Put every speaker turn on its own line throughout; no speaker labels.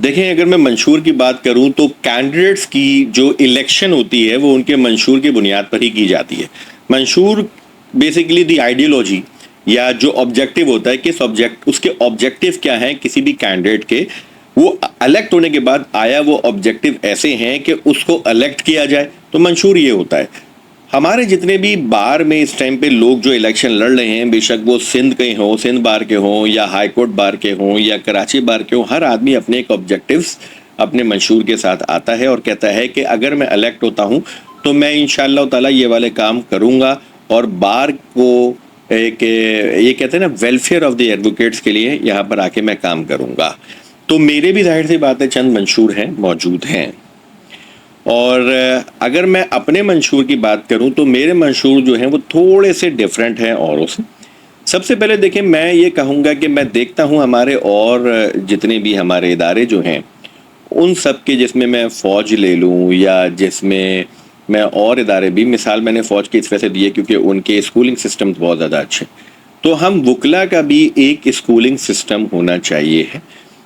देखें, अगर मैं मंशूर की बात करूं तो कैंडिडेट्स की जो इलेक्शन होती है वो उनके मंशूर की बुनियाद पर ही की जाती है। मंशूर बेसिकली द आइडियोलॉजी या जो ऑब्जेक्टिव होता है, किस ऑब्जेक्ट उसके ऑब्जेक्टिव क्या हैं किसी भी कैंडिडेट के, वो इलेक्ट होने के बाद आया वो ऑब्जेक्टिव ऐसे हैं कि उसको इलेक्ट किया जाए, तो मंशूर ये होता है। हमारे जितने भी बार में इस टाइम पे लोग जो इलेक्शन लड़ रहे हैं, बेशक वो सिंध के हों, सिंध बार के हों, या हाई कोर्ट बार के हों, या कराची बार के हों, हर आदमी अपने एक ऑब्जेक्टिव्स अपने मंशूर के साथ आता है और कहता है कि अगर मैं इलेक्ट होता हूं तो मैं इंशाअल्लाह ताला ये वाले काम करूंगा और बार को एक ये कहते हैं ना वेलफेयर ऑफ द एडवोकेट्स के लिए यहाँ पर आके मैं काम करूंगा। तो मेरे भी जाहिर सी बात है चंद मंशूर हैं, मौजूद हैं। और अगर मैं अपने मंशूर की बात करूं तो मेरे मंशूर जो हैं वो थोड़े से डिफरेंट हैं औरों से। सबसे पहले देखें, मैं ये कहूँगा कि मैं देखता हूं हमारे और जितने भी हमारे इदारे जो हैं उन सब के, जिसमें मैं फ़ौज ले लूं या जिसमें मैं और इदारे भी, मिसाल मैंने फ़ौज की इस वजह से दी है क्योंकि उनके स्कूलिंग सिस्टम बहुत ज़्यादा अच्छे, तो हम वकला का भी एक स्कूलिंग सिस्टम होना चाहिए है।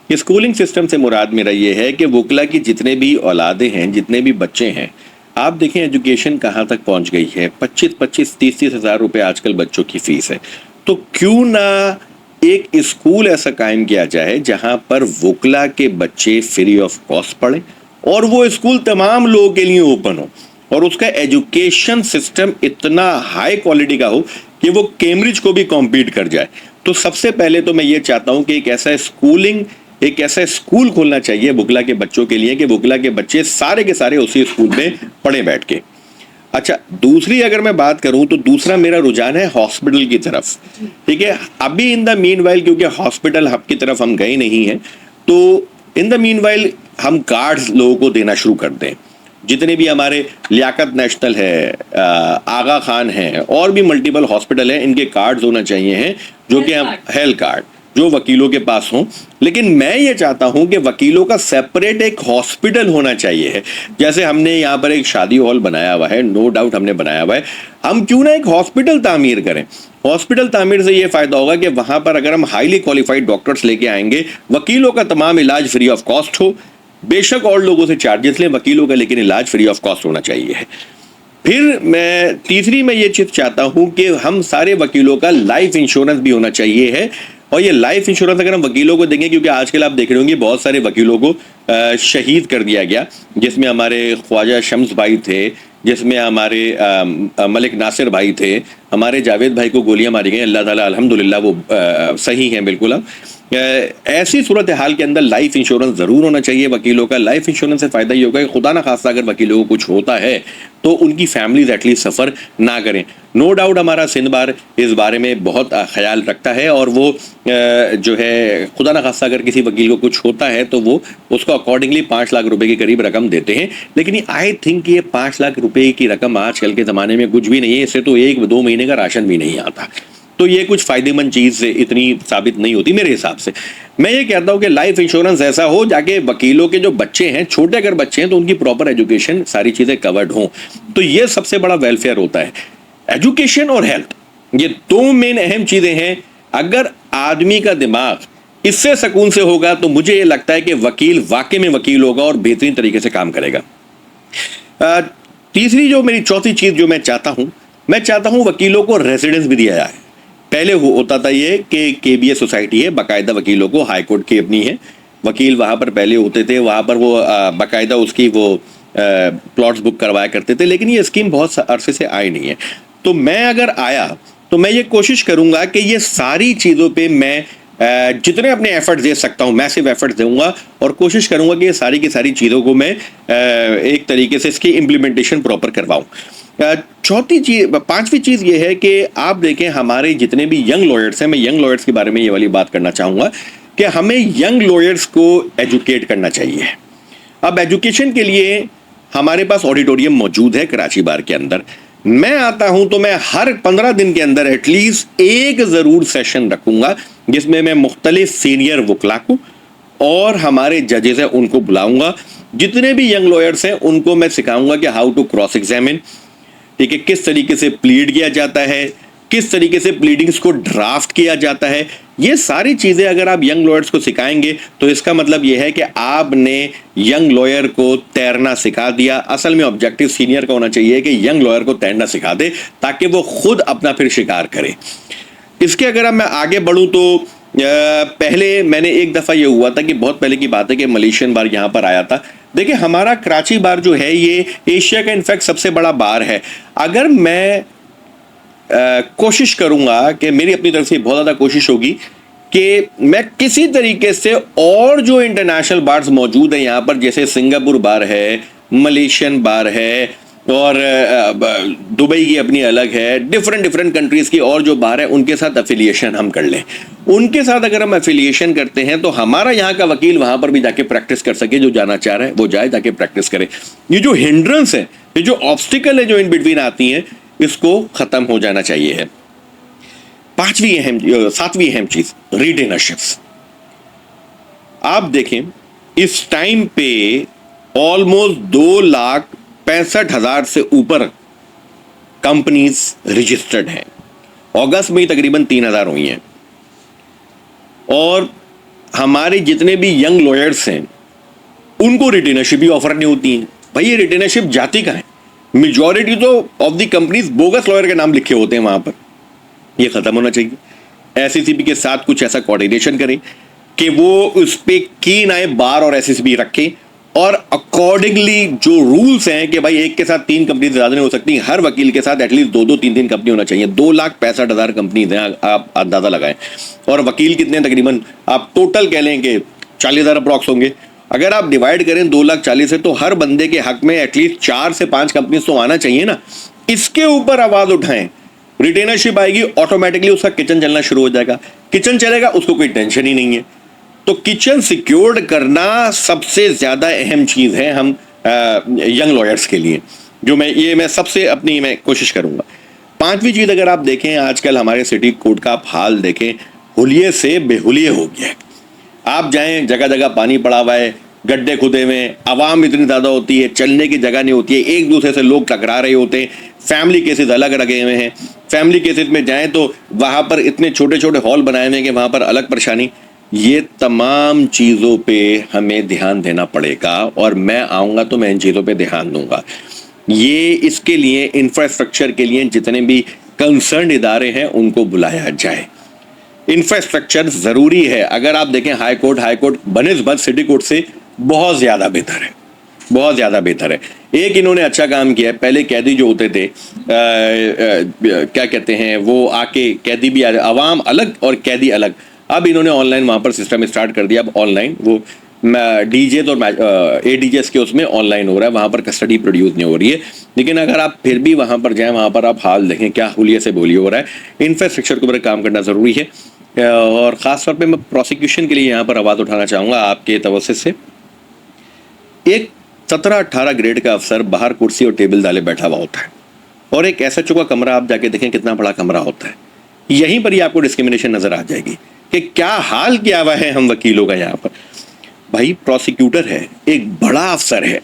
स्कूलिंग सिस्टम से मुराद मेरा ये है कि वकला की जितने भी औलादे हैं, जितने भी बच्चे हैं, आप देखें एजुकेशन कहाँ तक पहुँच गई है। 25-30 हज़ार रुपये आजकल बच्चों की फ़ीस है। तो क्यों ना एक स्कूल ऐसा कायम किया जाए जहाँ पर वकला के बच्चे फ्री ऑफ कॉस्ट पढ़ें और वो स्कूल तमाम लोगों के लिए ओपन हो और उसका एजुकेशन सिस्टम इतना हाई क्वालिटी का हो कि वो कैम्ब्रिज को भी कॉम्पीट कर जाए। तो सबसे पहले तो मैं ये चाहता हूँ कि एक ऐसा स्कूल खोलना चाहिए वकला के बच्चों के लिए कि वकला के बच्चे सारे के सारे उसी स्कूल में पढ़े बैठ के। अच्छा, दूसरी अगर मैं बात करूं तो दूसरा मेरा रुझान है हॉस्पिटल की तरफ। ठीक है, अभी इन द मीनवाइल क्योंकि हॉस्पिटल हब की तरफ हम गए नहीं हैं, तो इन द मीनवाइल हम कार्ड्स लोगों को देना शुरू कर दें। जितने भी हमारे लियाकत नेशनल है, आगा खान है, और भी मल्टीपल हॉस्पिटल है, इनके कार्ड्स होना चाहिए हैं जो कि हम हेल्थ कार्ड जो वकीलों के पास हों। लेकिन मैं ये चाहता हूं कि वकीलों का सेपरेट एक हॉस्पिटल होना चाहिए है। जैसे हमने यहाँ पर एक शादी हॉल बनाया हुआ है, नो डाउट हमने बनाया हुआ है, हम क्यों ना एक हॉस्पिटल तामीर करें। हॉस्पिटल तामीर से ये फायदा होगा कि वहां पर अगर हम हाईली क्वालिफाइड डॉक्टर्स लेके आएंगे, वकीलों का तमाम इलाज फ्री ऑफ कॉस्ट हो। बेशक और लोगों से चार्जेस लें वकीलों का, लेकिन इलाज फ्री ऑफ कॉस्ट होना चाहिए है। फिर मैं ये चीज चाहता हूं कि हम सारे वकीलों का लाइफ इंश्योरेंस भी होना चाहिए है। और ये लाइफ इंश्योरेंस अगर हम वकीलों को देंगे, क्योंकि आजकल आप देख रहे होंगे बहुत सारे वकीलों को शहीद कर दिया गया, जिसमें हमारे ख्वाजा शम्स भाई थे, जिसमें हमारे मलिक नासिर भाई थे, हमारे जावेद भाई को गोलियां मारी गई। अल्लाह ताला अल्हम्दुलिल्लाह वो सही हैं बिल्कुल। अब ऐसी सूरत हाल के अंदर लाइफ इंश्योरेंस ज़रूर होना चाहिए वकीलों का। लाइफ इंश्योरेंस से फ़ायदा ये होगा कि खुदा ना खास्ता अगर वकीलों को कुछ होता है तो उनकी फैमिलीज एटलीस्ट सफ़र ना करें। नो डाउट हमारा सिंध बार इस बारे में बहुत ख्याल रखता है और वो जो है खुदा ना खास्ता अगर किसी वकील को कुछ होता है तो वो उसको अकॉर्डिंगली 5 लाख रुपए के करीब रकम देते हैं। लेकिन आई थिंक ये 5 लाख रुपए की रकम आजकल के ज़माने में कुछ भी नहीं है। इससे तो 1-2 महीने का राशन भी नहीं आता, तो ये कुछ फायदेमंद चीज़ इतनी साबित नहीं होती मेरे हिसाब से। मैं ये कहता हूँ कि लाइफ इंश्योरेंस ऐसा हो जाके वकीलों के जो बच्चे हैं, छोटे अगर बच्चे हैं तो उनकी प्रॉपर एजुकेशन, सारी चीज़ें कवर्ड हों। तो ये सबसे बड़ा वेलफेयर होता है। एजुकेशन और हेल्थ, ये 2 मेन अहम चीज़ें हैं। अगर आदमी का दिमाग इससे सुकून से होगा तो मुझे ये लगता है कि वकील वाकई में वकील होगा और बेहतरीन तरीके से काम करेगा। तीसरी जो मेरी चौथी चीज़ जो मैं चाहता हूँ वकीलों को रेजिडेंस भी दिया जाए। पहले होता था ये कि KBA सोसाइटी है, बाकायदा वकीलों को, हाई कोर्ट की अपनी है, वकील वहाँ पर पहले होते थे, वहाँ पर वो बाकायदा उसकी वो प्लॉट्स बुक करवाया करते थे। लेकिन ये स्कीम बहुत अरसे से आई नहीं है। तो मैं अगर आया तो मैं ये कोशिश करूँगा कि ये सारी चीज़ों पे मैं जितने अपने एफर्ट्स दे सकता हूँ, मैसिव एफर्ट्स दूंगा और कोशिश करूँगा कि ये सारी की सारी चीज़ों को मैं एक तरीके से इसकी इम्प्लीमेंटेशन प्रॉपर करवाऊँ। पांचवी चीज़ ये है कि आप देखें हमारे जितने भी यंग लॉयर्स हैं, मैं यंग लॉयर्स के बारे में ये वाली बात करना चाहूँगा कि हमें यंग लॉयर्स को एजुकेट करना चाहिए। अब एजुकेशन के लिए हमारे पास ऑडिटोरियम मौजूद है कराची बार के अंदर। मैं आता हूं तो मैं हर 15 दिन के अंदर एटलीस्ट एक ज़रूर सेशन रखूंगा जिसमें मैं मुख्तलिफ सीनियर वकला को और हमारे जजेस हैं उनको बुलाऊंगा। जितने भी यंग लॉयर्स हैं उनको मैं सिखाऊंगा कि हाउ टू क्रॉस एग्जामिन, ठीक है, किस तरीके से प्लीड किया जाता है, किस तरीके से प्लीडिंग्स को ड्राफ्ट किया जाता है। ये सारी चीजें अगर आप यंग लॉयर्स को सिखाएंगे तो इसका मतलब यह है कि आपने यंग लॉयर को तैरना सिखा दिया। असल में ऑब्जेक्टिव सीनियर का होना चाहिए कि यंग लॉयर को तैरना सिखा दे ताकि वो खुद अपना फिर शिकार करे। इसके अगर अब मैं आगे बढ़ूं तो पहले मैंने एक दफा ये हुआ था कि बहुत पहले की बात है कि मलेशियन बार यहां पर आया था। देखिए हमारा कराची बार जो है ये एशिया का इनफैक्ट सबसे बड़ा बार है। अगर मैं कोशिश करूंगा कि मेरी अपनी तरफ से बहुत ज़्यादा कोशिश होगी कि मैं किसी तरीके से और जो इंटरनेशनल बार्स मौजूद हैं यहाँ पर, जैसे सिंगापुर बार है, मलेशियन बार है और दुबई की अपनी अलग है, डिफरेंट कंट्रीज़ की और जो बार है उनके साथ एफिलिएशन हम कर लें। उनके साथ अगर हम एफिलिएशन करते हैं तो हमारा यहाँ का वकील वहाँ पर भी जाके प्रैक्टिस कर सके। जो जाना चाह रहा है वो जाए, जाके प्रैक्टिस करे। ये जो हिंड्रेंस है, ये जो ऑब्स्टिकल है जो इन बिटवीन आती हैं, इसको खत्म हो जाना चाहिए है। सातवीं अहम चीज रिटेनरशिप्स। आप देखें इस टाइम पे ऑलमोस्ट 2,65,000 से ऊपर कंपनीज रजिस्टर्ड हैं। अगस्त में तकरीबन 3,000 हुई हैं और हमारे जितने भी यंग लॉयर्स हैं उनको रिटेनरशिप भी ऑफर नहीं होती है। भाई ये रिटेनरशिप जाती कहाँ है? मेजॉरिटी तो of the companies bogus lawyer के नाम लिखे होते हैं वहां पर। ये खत्म होना चाहिए। एससीसीबी के साथ कुछ ऐसा कोऑर्डिनेशन करें कि वो उस पे कीन आए, बार और एससीसीबी रखे और अकॉर्डिंगली जो रूल्स हैं कि भाई एक के साथ 3 कंपनी ज्यादा नहीं हो सकती, हर वकील के साथ एटलीस्ट 2-2, 3-3 कंपनी होना चाहिए। 2,65,000 कंपनीज हैं, आप अंदाजा लगाएं। और वकील कितने तकरीबन आप टोटल कह लें कि 40,000 अप्रॉक्स होंगे। अगर आप डिवाइड करें 2,40,000 से तो हर बंदे के हक में एटलीस्ट 4 से 5 कंपनी तो आना चाहिए ना। इसके ऊपर आवाज उठाएं, रिटेनरशिप आएगी, ऑटोमेटिकली उसका किचन चलना शुरू हो जाएगा। किचन चलेगा, उसको कोई टेंशन ही नहीं है। तो किचन सिक्योर्ड करना सबसे ज्यादा अहम चीज है हम यंग लॉयर्स के लिए, जो मैं सबसे अपनी मैं कोशिश करूंगा। 5वीं चीज अगर आप देखें, आजकल हमारे सिटी कोड का आप हाल देखें, हुलिये से बेहुलिये हो गया है। आप जाएं, जगह जगह पानी पड़ा हुआ है, गड्ढे खुदे में, आवाम इतनी ज्यादा होती है, चलने की जगह नहीं होती है, एक दूसरे से लोग टकरा रहे होते हैं, फैमिली केसेस अलग लगे हुए हैं। फैमिली केसेस में जाएं तो वहां पर इतने छोटे छोटे हॉल बनाए हुए हैं कि वहां पर अलग परेशानी। ये तमाम चीजों पे हमें ध्यान देना पड़ेगा और मैं आऊंगा तो मैं इन चीजों पे ध्यान दूंगा। ये इसके लिए इंफ्रास्ट्रक्चर के लिए जितने भी कंसर्न इदारे हैं उनको बुलाया जाए। इंफ्रास्ट्रक्चर जरूरी है। अगर आप देखें हाई कोर्ट बनिस्बत सिटी कोर्ट से बहुत ज्यादा बेहतर है, बहुत ज्यादा बेहतर है। एक इन्होंने अच्छा काम किया है, पहले कैदी जो होते थे क्या कहते हैं, वो आके कैदी भी अवाम अलग और कैदी अलग, अब इन्होंने ऑनलाइन वहां पर सिस्टम स्टार्ट कर दिया। अब ऑनलाइन वो डीजे और एडीजेस के उसमें ऑनलाइन हो रहा है, वहां पर कस्टडी प्रोड्यूस नहीं हो रही है। लेकिन अगर आप फिर भी वहां पर जाएं, वहां पर आप हाल देखें क्या हुलिये से बोलिए हो रहा है। इंफ्रास्ट्रक्चर के ऊपर काम करना जरूरी है और खासतौर पे मैं प्रोसिक्यूशन के लिए यहाँ पर आवाज़ उठाना चाहूँगा आपके तवज्जो से। एक 17-18 ग्रेड का अफसर बाहर कुर्सी और टेबल डाले बैठा हुआ होता है और एक एसएचओ का कमरा आप जाके देखें कितना बड़ा कमरा होता है। यहीं पर ही आपको डिस्क्रिमिनेशन नजर आ जाएगी कि क्या हाल किया हुआ है हम वकीलों का यहाँ पर। भाई प्रोसिक्यूटर है, एक बड़ा अफसर है,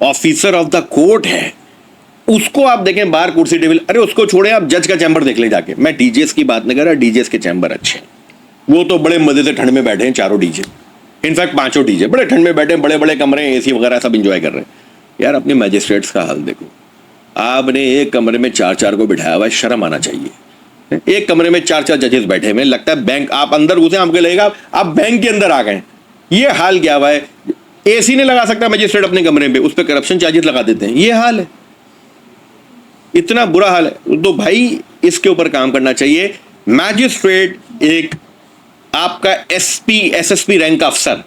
ऑफिसर ऑफ द कोर्ट है, उसको आप देखें बाहर कुर्सी टेबल, अरे उसको छोड़े आप जज का चैम्बर देख ले जाके। मैं डीजेस की बात नहीं कर रहा, डीजेस के चैम्बर अच्छे हैं, वो तो बड़े मजे से ठंड में बैठे हैं, चारों डीजे, इनफैक्ट 5 डीजे बड़े ठंड में बैठे हैं, बड़े बड़े कमरे, एसी वगैरह सब इंजॉय कर रहे हैं। यार अपने मैजिस्ट्रेट्स का हाल देखो, आपने एक कमरे में 4-4 को बिठाया हुआ है, शर्म आना चाहिए। एक कमरे में 4-4 जजेस बैठे हुए, लगता है बैंक, आप अंदर घुसे आपको लगेगा आप बैंक के अंदर आ गए। ये हाल क्या हुआ है, एसी नहीं लगा सकता मैजिस्ट्रेट अपने कमरे पे, उस पर करप्शन चार्जेस लगा देते हैं। ये हाल है, इतना बुरा हाल है। तो भाई इसके ऊपर काम करना चाहिए। मैजिस्ट्रेट एक आपका एसपी एसएसपी रैंक का अफसर,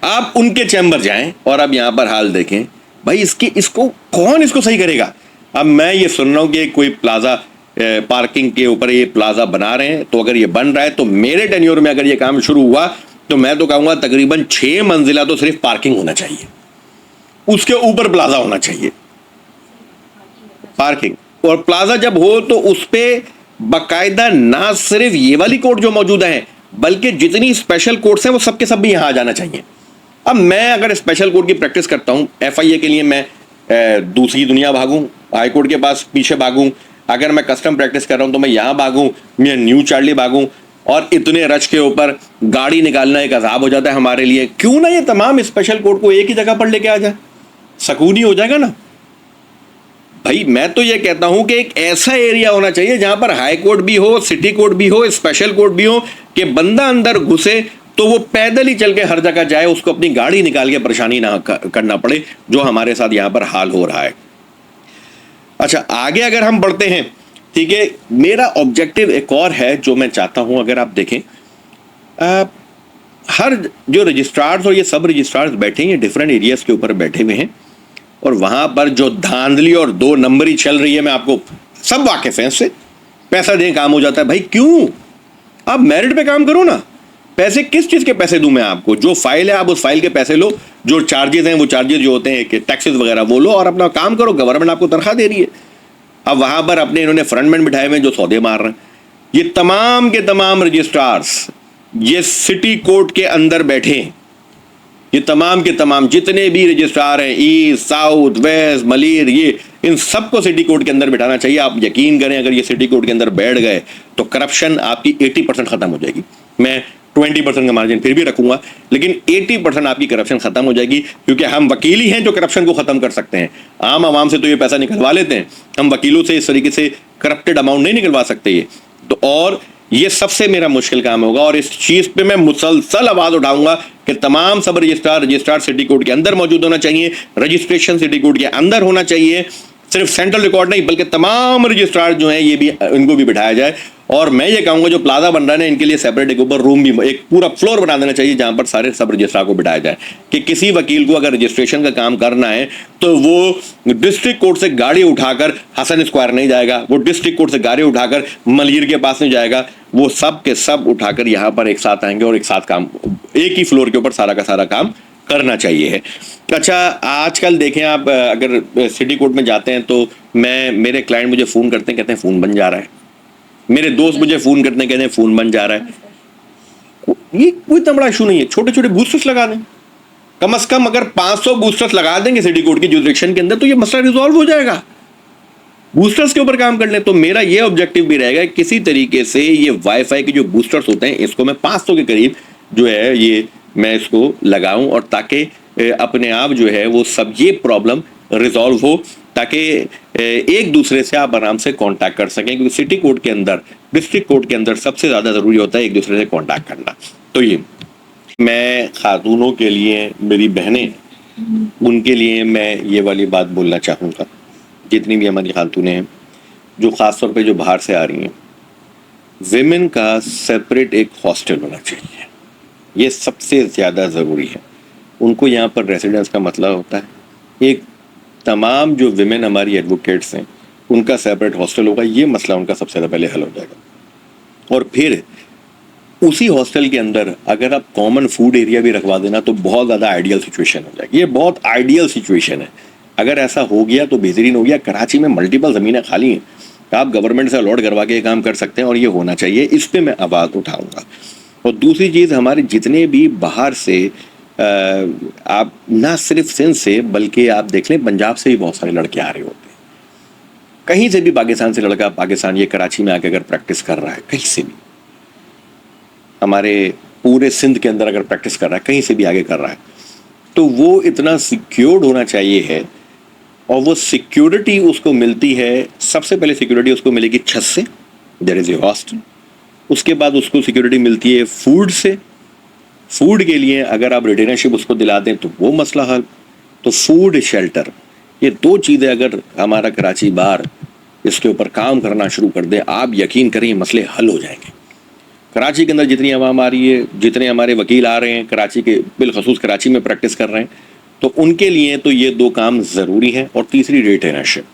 आप उनके चैम्बर जाएं और अब यहां पर हाल देखें। भाई इसको कौन इसको सही करेगा। अब मैं ये सुन रहा हूं कि कोई प्लाजा पार्किंग के ऊपर ये प्लाजा बना रहे हैं, तो अगर ये बन रहा है तो मेरे टेन्योर में अगर ये काम शुरू हुआ तो मैं तो कहूंगा तकरीबन 6 मंजिला तो सिर्फ पार्किंग होना चाहिए, उसके ऊपर प्लाजा होना चाहिए पार्किंग। और प्लाजा जब हो तो उस पर बाकायदा ना सिर्फ ये वाली कोर्ट जो मौजूद है बल्कि जितनी स्पेशल कोर्ट्स हैं वो सबके सब भी यहां आ जाना चाहिए। अब मैं अगर स्पेशल कोर्ट की प्रैक्टिस करता हूं, एफआईए के लिए मैं दूसरी दुनिया भागूं, हाई कोर्ट के पास पीछे भागूं, अगर मैं कस्टम प्रैक्टिस कर रहा हूं तो मैं यहां भागूं, मैं न्यू चार्ली भागूं, और इतने रश के ऊपर गाड़ी निकालना एक अजाब हो जाता है हमारे लिए। क्यों ना ये तमाम स्पेशल कोर्ट को एक ही जगह पर लेके आ जाए, सुकून ही हो जाएगा ना भाई। मैं तो ये कहता हूं कि एक ऐसा एरिया होना चाहिए जहां पर हाई कोर्ट भी हो, सिटी कोर्ट भी हो, स्पेशल कोर्ट भी हो, कि बंदा अंदर घुसे तो वो पैदल ही चल के हर जगह जाए, उसको अपनी गाड़ी निकाल के परेशानी ना करना पड़े, जो हमारे साथ यहां पर हाल हो रहा है। अच्छा, आगे अगर हम बढ़ते हैं, ठीक है, मेरा ऑब्जेक्टिव एक और है जो मैं चाहता हूं। अगर आप देखें, हर जो रजिस्ट्रार्स और ये सब रजिस्ट्रार्स बैठे हैं, ये डिफरेंट एरियाज के ऊपर बैठे हुए हैं, और वहां पर जो धांधली और दो नंबरी चल रही है, मैं आपको सब वाकिफ हैं इससे। पैसा दें काम हो जाता है भाई, क्यों? आप मेरिट पे काम करो ना। पैसे किस चीज के पैसे दूं मैं आपको? जो फाइल है आप उस फाइल के पैसे लो, जो चार्जेस हैं वो चार्जेस जो होते हैं कि टैक्सेस वगैरह वो लो, और अपना काम करो। गवर्नमेंट आपको तनख्वाह दे रही है। अब वहां पर अपने इन्होंने फ्रंटमैन बिठाए हुए जो सौदे मार रहे हैं, ये तमाम के तमाम रजिस्ट्रार्स ये सिटी कोर्ट के अंदर बैठे हैं। ये तमाम के तमाम जितने भी रजिस्ट्रार हैं, ईस्ट, साउथ, वेस्ट, मलिर, ये इन सबको सिटी कोर्ट के अंदर बिठाना चाहिए। आप यकीन करें, अगर ये सिटी कोर्ट के अंदर बैठ गए तो करप्शन आपकी 80% खत्म हो जाएगी। मैं 20% का मार्जिन फिर भी रखूंगा, लेकिन 80% आपकी करप्शन खत्म हो जाएगी, क्योंकि हम वकील ही हैं जो करप्शन को खत्म कर सकते हैं। आम आवाम से तो ये पैसा निकलवा लेते हैं, हम वकीलों से इस तरीके से करप्टेड अमाउंट नहीं निकलवा सकते ये तो। और ये सबसे मेरा मुश्किल काम होगा, और इस चीज पे मैं मुसलसल आवाज उठाऊंगा कि तमाम सब रजिस्ट्रार सिटी कोर्ट के अंदर मौजूद होना चाहिए, रजिस्ट्रेशन सिटी कोर्ट के अंदर होना चाहिए। सिर्फ सेंट्रल रिकॉर्ड नहीं, बल्कि तमाम रजिस्ट्रार जो हैं ये भी, इनको भी बिठाया जाए। और मैं ये कहूंगा जो प्लाजा बन रहा है ना, इनके लिए सेपरेट एक ऊपर रूम भी, एक पूरा फ्लोर बना देना चाहिए जहां पर सारे सब रजिस्ट्रार को बिठाया जाए, कि किसी वकील को अगर रजिस्ट्रेशन का काम करना है तो वो डिस्ट्रिक्ट कोर्ट से गाड़ी उठाकर हसन स्क्वायर नहीं जाएगा, वो डिस्ट्रिक्ट कोर्ट से गाड़ी उठाकर मलिर के पास नहीं जाएगा, वो सब के सब उठाकर यहां पर एक साथ आएंगे और एक साथ काम, एक ही फ्लोर के ऊपर सारा का सारा काम करना चाहिए है। अच्छा, आजकल देखें आप, अगर सिटी कोर्ट में जाते हैं तो मेरे क्लाइंट मुझे फोन करते हैं, कहते हैं फोन बन जा रहा है। मेरे दोस्त मुझे फोन करते हैं, कहते हैं फोन बन जा रहा है। ये कोई इतना बड़ा इशू नहीं है, छोटे छोटे बूस्टर्स लगा दें। कम से कम अगर 500 बूस्टर्स लगा देंगे सिटी कोर्ट की जुरिडिक्शन के अंदर तो ये मसला रिजॉल्व हो जाएगा। बूस्टर्स के ऊपर काम कर लें। तो मेरा ये ऑब्जेक्टिव भी रहेगा किसी तरीके से ये वाईफाई के जो बूस्टर्स होते हैं इसको मैं 500 के करीब जो है ये मैं इसको लगाऊं, और ताकि अपने आप जो है वो सब ये प्रॉब्लम रिजॉल्व हो, ताकि एक दूसरे से आप आराम से कांटेक्ट कर सकें। क्योंकि सिटी कोर्ट के अंदर, डिस्ट्रिक्ट कोर्ट के अंदर सबसे ज़्यादा ज़रूरी होता है एक दूसरे से कांटेक्ट करना। तो ये मैं खातूनों के लिए, मेरी बहनें, उनके लिए मैं ये वाली बात बोलना चाहूँगा, जितनी भी हमारी खातूनें हैं जो ख़ासतौर पे जो बाहर से आ रही हैं, विमेन का सेपरेट एक हॉस्टल होना चाहिए। ये सबसे ज़्यादा ज़रूरी है। उनको यहाँ पर रेसिडेंस का मतलब होता है। एक तमाम जो विमेन हमारी एडवोकेट्स हैं उनका सेपरेट हॉस्टल होगा, ये मसला उनका सबसे ज़्यादा पहले हल हो जाएगा। और फिर उसी हॉस्टल के अंदर अगर आप कॉमन फूड एरिया भी रखवा देना तो बहुत ज़्यादा आइडियल सिचुएशन हो जाएगी। ये बहुत आइडियल सिचुएशन है। अगर ऐसा हो गया तो बेहतरीन हो गया। कराची में मल्टीपल ज़मीनें खाली हैं, आप गवर्नमेंट से अलॉट करवा के ये काम कर सकते हैं, और ये होना चाहिए। इस पर मैं आवाज़ उठाऊँगा। और दूसरी चीज़, हमारे जितने भी बाहर से आप ना सिर्फ सिंध से बल्कि आप देख लें पंजाब से भी बहुत सारे लड़के आ रहे होते हैं, कहीं से भी पाकिस्तान से लड़का पाकिस्तान ये कराची में आके अगर प्रैक्टिस कर रहा है, कहीं से भी हमारे पूरे सिंध के अंदर अगर प्रैक्टिस कर रहा है, कहीं से भी आगे कर रहा है, तो वो इतना सिक्योर्ड होना चाहिए है। और वो सिक्योरिटी उसको मिलती है, सबसे पहले सिक्योरिटी उसको मिलेगी छत से, देयर इज़ ए हॉस्टल। उसके बाद उसको सिक्योरिटी मिलती है फूड से। फूड के लिए अगर आप रिटेनरशिप उसको दिला दें तो वो मसला हल। तो फूड, शेल्टर, ये दो चीज़ें अगर हमारा कराची बार इसके ऊपर काम करना शुरू कर दे, आप यकीन करें ये मसले हल हो जाएंगे। कराची के अंदर जितनी आवाम आ रही है, जितने हमारे वकील आ रहे हैं कराची के, बिलखसूस कराची में प्रैक्टिस कर रहे हैं, तो उनके लिए तो ये दो काम ज़रूरी हैं। और तीसरी रिटेनरशिप,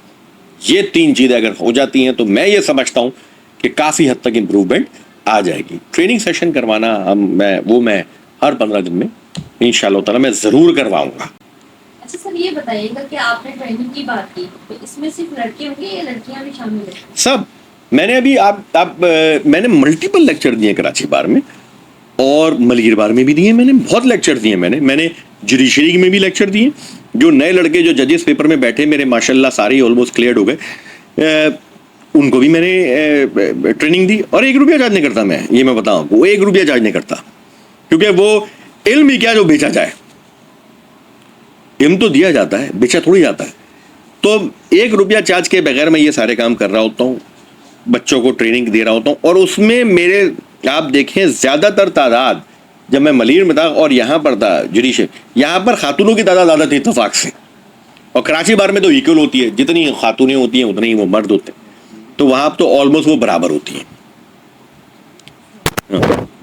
ये तीन चीज़ें अगर हो जाती हैं तो मैं ये समझता हूँ कि काफ़ी हद तक इम्प्रूवमेंट आ जाएगी। ट्रेनिंग सेशन करवाना मैं हर 15 दिन में इंशाअल्लाह ताला मैं ज़रूर करवाऊँगा।
अच्छा सर, ये बताइएगा कि आपने ट्रेनिंग की बात की, तो इसमें सिर्फ लड़के होंगे या लड़कियां भी शामिल हैं?
सब। मैंने अभी मैंने मल्टीपल लेक्चर दिए कराची बार में और मलिर बार में भी दिए। मैंने बहुत लेक्चर दिए। मैंने जुडिशरी में भी लेक्चर दिए। जो नए लड़के जो जजेस पेपर में बैठे मेरे माशाल्लाह सारे ऑलमोस्ट क्लियर हो गए। उनको भी मैंने ट्रेनिंग दी और 1 रुपया चार्ज नहीं करता मैं, ये मैं बताऊं आपको, 1 रुपया चार्ज नहीं करता, क्योंकि वो इल्म ही क्या जो बेचा जाए, इल्म तो दिया जाता है, बेचा थोड़ी जाता है। तो 1 रुपया चार्ज के बगैर मैं ये सारे काम कर रहा होता हूँ, बच्चों को ट्रेनिंग दे रहा होता हूँ, और उसमें मेरे आप देखें ज़्यादातर तादाद, जब मैं मलीर में था और यहाँ पर था जुडिशल, यहाँ पर खातूनों की तादाद ज़्यादा थी इत्तेफाक से, और कराची बार में तो इक्वल होती है, जितनी खातूनें होती हैं उतने ही वो मर्द होते हैं, तो वहाँ तो ऑलमोस्ट वो बराबर होती हैं।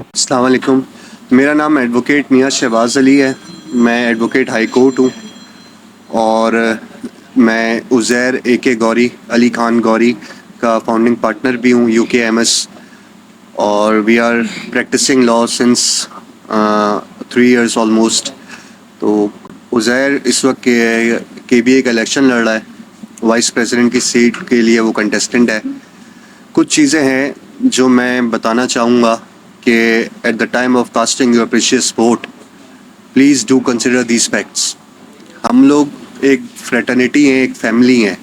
अस्सलाम वालेकुम, मेरा नाम एडवोकेट मियां शहबाज अली है। मैं एडवोकेट हाई कोर्ट हूँ और मैं उज़ैर AK गौरी, अली खान गौरी का फाउंडिंग पार्टनर भी हूँ UKMS, और we are practising law since 3 years almost. तो उज़ैर इस वक्त KBA का इलेक्शन लड़ रहा है, वाइस प्रेसिडेंट की सीट के लिए वो कंटेस्टेंट है। कुछ चीज़ें हैं जो मैं बताना चाहूँगा कि at the time of casting your precious vote, please do consider these facts. हम लोग एक फ्रेटर्निटी हैं, एक फैमिली हैं,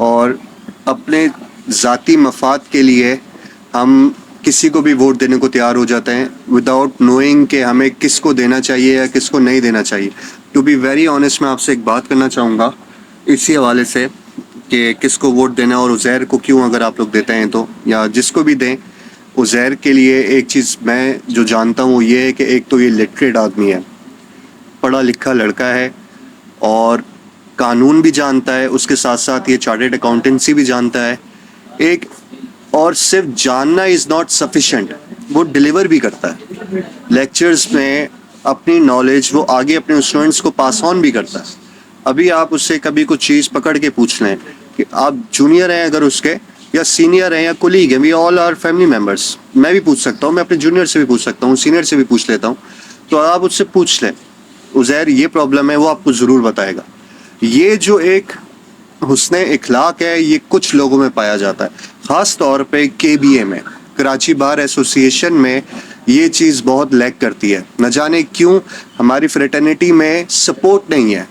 और अपने ज़ाती मफाद के लिए हम किसी को भी वोट देने को तैयार हो जाते हैं विदाउट नोइंग कि हमें किसको देना चाहिए या किसको नहीं देना चाहिए। टू बी वेरी ऑनेस्ट, मैं आपसे एक बात करना चाहूँगा इसी हवाले से कि किसको वोट देना और उज़ैर को क्यों, अगर आप लोग देते हैं तो, या जिसको भी दें, उज़ैर के लिए एक चीज़ मैं जो जानता हूँ ये है कि एक तो ये लिटरेट आदमी है, पढ़ा लिखा लड़का है और कानून भी जानता है, उसके साथ साथ ये चार्टर्ड अकाउंटेंसी भी जानता है। एक और सिर्फ जानना इज़ नॉट सफिशेंट, वो डिलीवर भी करता है लेक्चर्स में, अपनी नॉलेज वो आगे अपने स्टूडेंट्स को पास ऑन भी करता है। अभी आप उससे कभी कुछ चीज़ पकड़ के पूछ लें कि आप जूनियर हैं अगर उसके, या सीनियर हैं या कोलीग हैं, we all are family members. मैं भी पूछ सकता हूँ, मैं अपने जूनियर से भी पूछ सकता हूँ, सीनियर से भी पूछ लेता हूँ। तो आप उससे पूछ लें उज़ैर ये प्रॉब्लम है, वो आपको ज़रूर बताएगा। ये जो एक हुस्न इखलाक है ये कुछ लोगों में पाया जाता है, ख़ास तौर पे KBA में, कराची बार एसोसिएशन में ये चीज़ बहुत लैक करती है। न जाने क्यों हमारी फ्रेटर्निटी में सपोर्ट नहीं है।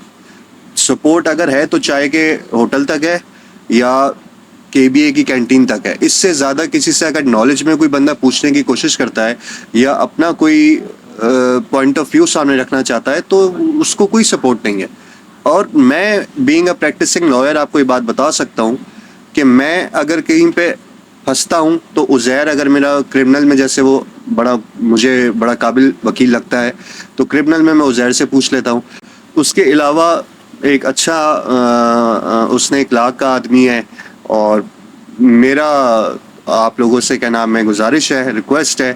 सपोर्ट अगर है तो चाय के होटल तक है या KBA की कैंटीन तक है। इससे ज़्यादा किसी से अगर नॉलेज में कोई बंदा पूछने की कोशिश करता है या अपना कोई पॉइंट ऑफ व्यू सामने रखना चाहता है तो उसको कोई सपोर्ट नहीं है। और मैं बीइंग अ प्रैक्टिसिंग लॉयर आपको ये बात बता सकता हूँ कि मैं अगर कहीं पे फंसता हूँ तो उज़ैर, अगर मेरा क्रिमिनल में, जैसे वो मुझे बड़ा काबिल वकील लगता है, तो क्रिमिनल में मैं उज़ैर से पूछ लेता हूँ। उसके अलावा एक अच्छा उसने इखलाक का आदमी है, और मेरा आप लोगों से क्या नाम है गुजारिश है, रिक्वेस्ट है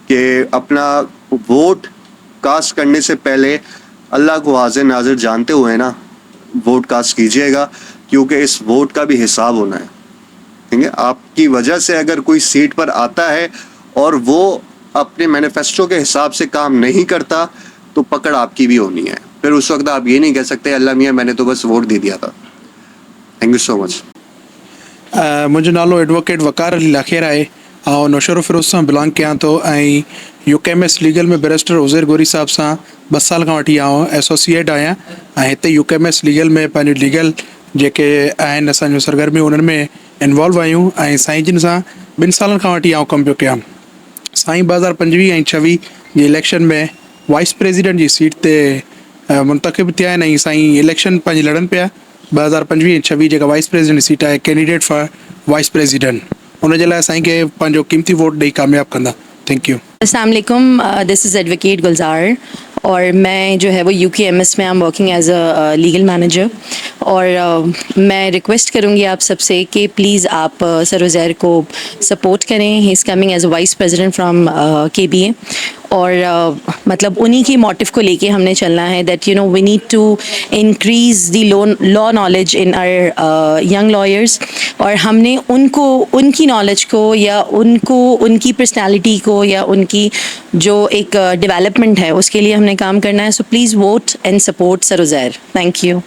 कि अपना वोट कास्ट करने से पहले अल्लाह को हाज़िर नाज़िर जानते हुए ना वोट कास्ट कीजिएगा, क्योंकि इस वोट का भी हिसाब होना है। ठीक है, आपकी वजह से अगर कोई सीट पर आता है और वो अपने मैनिफेस्टो के हिसाब से काम नहीं करता तो पकड़ आपकी भी होनी है। फिर उस वक्त आप ये नहीं कह सकते अल्लाह मियाँ मैंने तो बस वोट दे दिया था। Thank you so much.
मुंहिंजो नालो एडवोकेट वकार अली लाखेर आहे ऐं नौशरो फिरोज़ सां बिलोंग कयां थो ऐं UKMS लीगल में बैरिस्टर उज़ैर गौरी साहब सां 2 साल खां वठी आउं एसोसिएट आहियां ऐं हिते UKMS लीगल में पंहिंजो लीगल जेके आहिनि असांजो सरगर्मियूं उन्हनि में इन्वॉल्व आहियूं ऐं साईं जिन सां 2 सालनि खां वठी आउं कमु पियो कयां। साईं 2025 ऐं 26 जे इलेक्शन में वाइस प्रेसिडेंट जी सीट ते मुंतखब थिया आहिनि ऐं साईं इलेक्शन पंहिंजी लड़नि पिया 2025 ऐं 26 जेका वाइस प्रेसिडेंट सीट आहे, कैंडिडेट फॉर वाइस प्रेसिडेंट, उन जे लाइ साईं खे पंहिंजो क़ीमती वोट ॾेई कामयाबु कंदा। Thank you.
अस्सलाम वालेकुम, दिस इज़ एडवोकेट गुलजार और मैं जो है वो UKMS में I am working as a legal manager. और मैं रिक्वेस्ट करूँगी आप सबसे कि प्लीज़ आप सर उज़ैर को सपोर्ट करें। He is coming as a vice president from KBA, और मतलब उन्हीं की मोटिव को लेके हमने चलना है that you know we need to increase the law knowledge in our young lawyers, और हमने उनको उनकी नॉलेज को या उनको उनकी पर्सनालिटी को या उनकी जो एक डेवलपमेंट है उसके लिए हमने काम करना है। So please vote and support sir Uzair. Thank you.